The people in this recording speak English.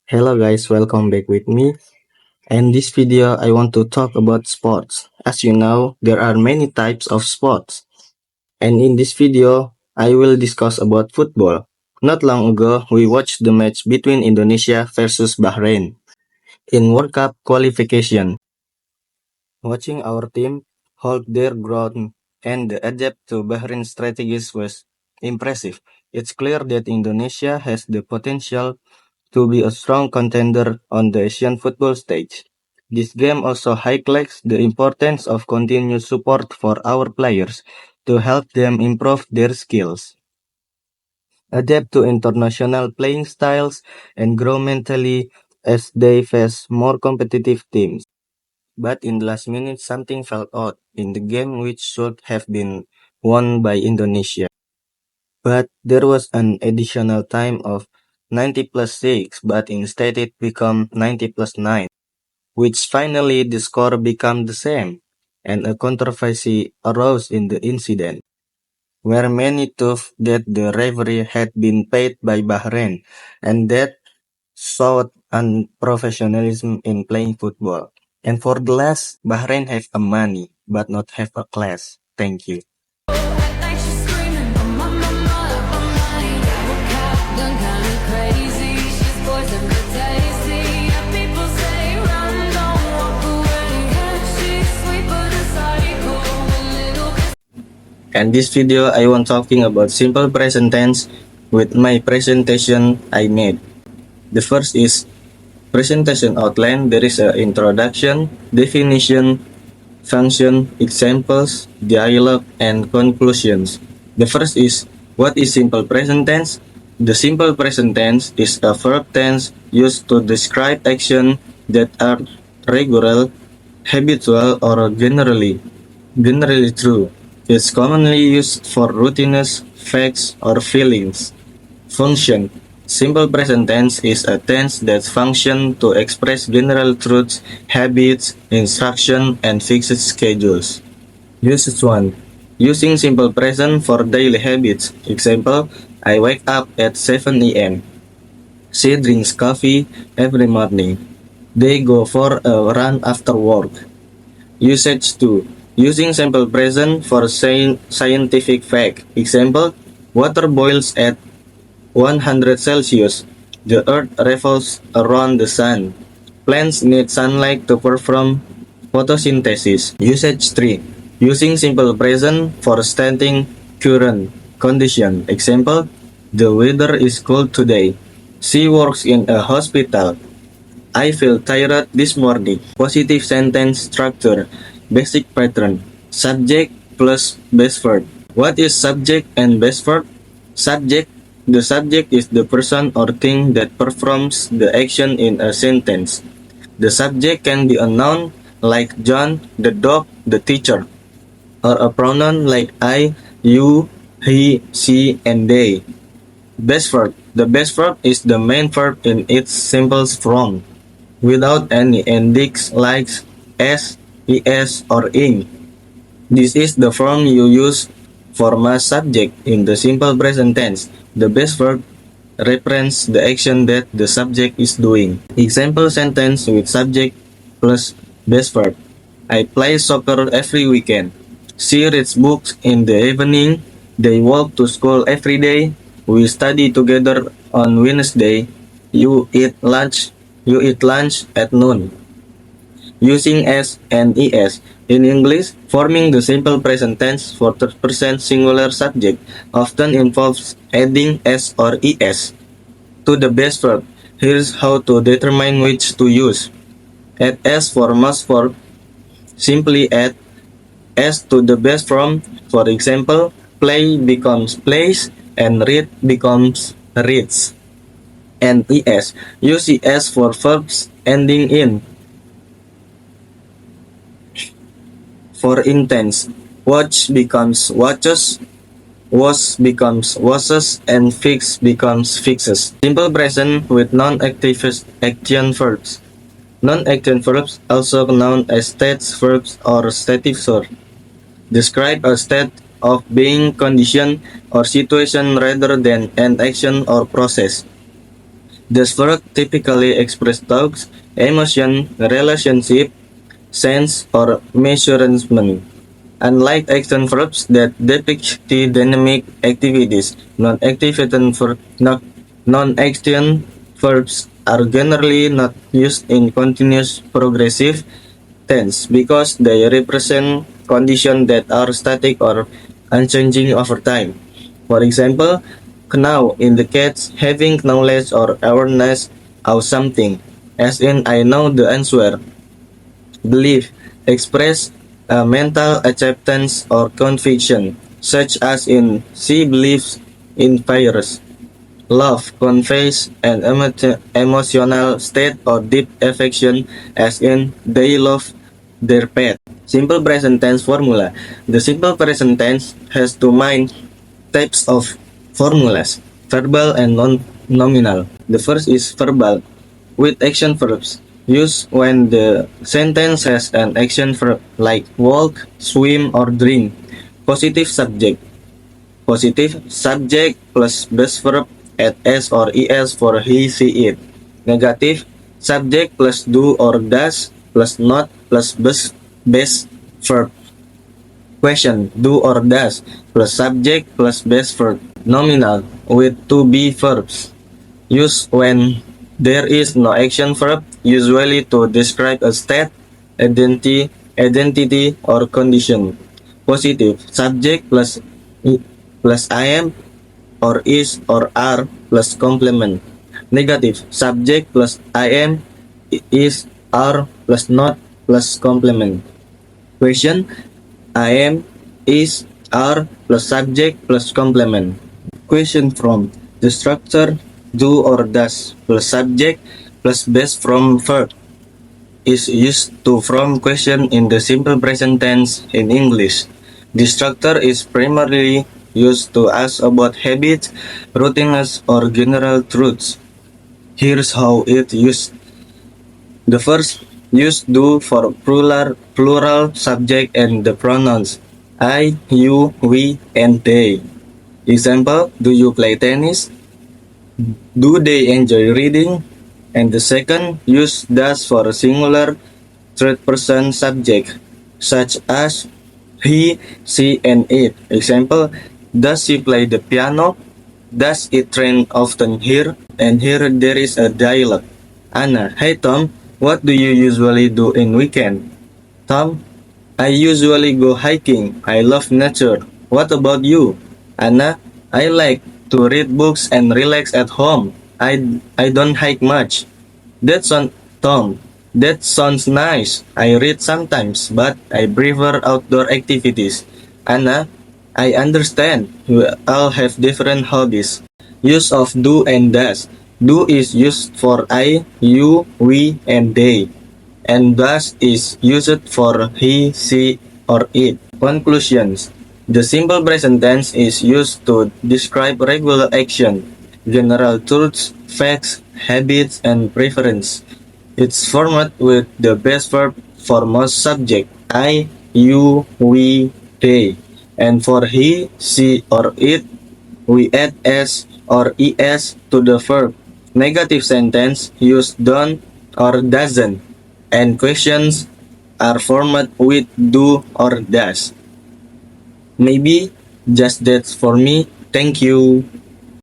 Hello guys, welcome back with me. And this video I want to talk about sports. As you know, there are many types of sports. And in this video, I will discuss about football. Not long ago, we watched the match between Indonesia versus Bahrain in World Cup qualification. Watching our team hold their ground and adapt to Bahrain's strategies was impressive. It's clear that Indonesia has the potential to be a strong contender on the Asian football stage. This game also highlights the importance of continuous support for our players to help them improve their skills, adapt to international playing styles, and grow mentally as they face more competitive teams. But in the last minute, something felt odd in the game which should have been won by Indonesia. But there was an additional time of 90 plus 6, but instead it became 90 plus 9, which finally the score became the same, and a controversy arose in the incident, where many thought that the referee had been paid by Bahrain, and that showed unprofessionalism in playing football. And for the last, Bahrain have a money, but not have a class. Thank you. And this video I want talking about simple present tense with my presentation I made. The first is presentation outline. There is an introduction, definition, function, examples, dialogue, and conclusions. The first is what is simple present tense? The simple present tense is a verb tense used to describe action that are regular, habitual, or generally true. It's commonly used for routines, facts, or feelings. Function. Simple present tense is a tense that functions to express general truths, habits, instruction, and fixed schedules. Usage 1. Using simple present for daily habits. Example, I wake up at 7 a.m. She drinks coffee every morning. They go for a run after work. Usage 2. Using simple present for scientific fact. Example, water boils at 100 Celsius. The earth revolves around the sun. Plants need sunlight to perform photosynthesis. Usage 3. Using simple present for stating current condition. Example, the weather is cold today. She works in a hospital. I feel tired this morning. Positive sentence structure. Basic pattern. Subject plus base verb. What is subject and base verb? Subject. The subject is the person or thing that performs the action in a sentence. The subject can be a noun like John, the dog, the teacher, or a pronoun like I, you, he, she, and they. Base verb. The base verb is the main verb in its simplest form, without any endings like s, es, or ing. This is the form you use for my subject in the simple present tense. The base verb represents the action that the subject is doing. Example sentence with subject plus base verb. I play soccer every weekend. She reads books in the evening. They walk to school every day. We study together on Wednesday. You eat lunch. You eat lunch at noon. Using s and es. In English, forming the simple present tense for third-person singular subject often involves adding s or es to the base verb. Here's how to determine which to use. Add s for must verb. Simply add s to the base form. For example, play becomes plays and read becomes reads. And es. Use es for verbs ending in. For intense, watch becomes watches, was becomes washes, and fix becomes fixes. Simple present with non-active action verbs. Non-action verbs, also known as states verbs or stative verbs, describe a state of being, condition, or situation rather than an action or process. This verb typically express thoughts, emotion, relationship, sense, or measurement. Unlike action verbs that depict the dynamic activities, non-action verbs are generally not used in continuous progressive tense because they represent conditions that are static or unchanging over time. For example, know indicates having knowledge or awareness of something, as in I know the answer. Belief express a mental acceptance or conviction, such as in she believes in fires. Love conveys an emotional state or deep affection, as in they love their pet. Simple present tense formula. The simple present tense has two main types of formulas, verbal and non-nominal. The first is verbal, with action verbs, used when the sentence has an action verb like walk, swim, or drink. Positive subject. Positive subject plus base verb at s or es for he, she, it. Negative subject plus do or does plus not plus base verb. Question do or does plus subject plus base verb. Nominal with to be verbs. Used when there is no action verb, usually to describe a state, identity, or condition. Positive subject plus I am or is or are plus complement. Negative subject plus I am, is, are plus not plus complement. Question I am, is, are plus subject plus complement. Question from the structure do or does plus subject plus base from verb is used to form question in the simple present tense in English. The structure is primarily used to ask about habits, routines, or general truths. Here's how it used. The first use do for plural subject and the pronouns I, you, we, and they. Example, do you play tennis? Do they enjoy reading? And the second use does for a singular third person subject, such as he, she, and it. Example, does she play the piano? Does it rain often here? And here there is a dialogue. Anna, hey Tom, what do you usually do in weekend? Tom, I usually go hiking. I love nature. What about you? Anna, I like to read books and relax at home. I don't hike much. That's on Tom. That sounds nice. I read sometimes, but I prefer outdoor activities. Anna, I understand. We all have different hobbies. Use of do and does. Do is used for I, you, we, and they. And does is used for he, she, or it. Conclusions. The simple present tense is used to describe regular action, general truths, facts, habits, and preference. It's formed with the base verb for most subject, I, you, we, they. And for he, she, or it, we add s or es to the verb. Negative sentence use don't or doesn't, and questions are formed with do or does. Maybe just that's for me. Thank you.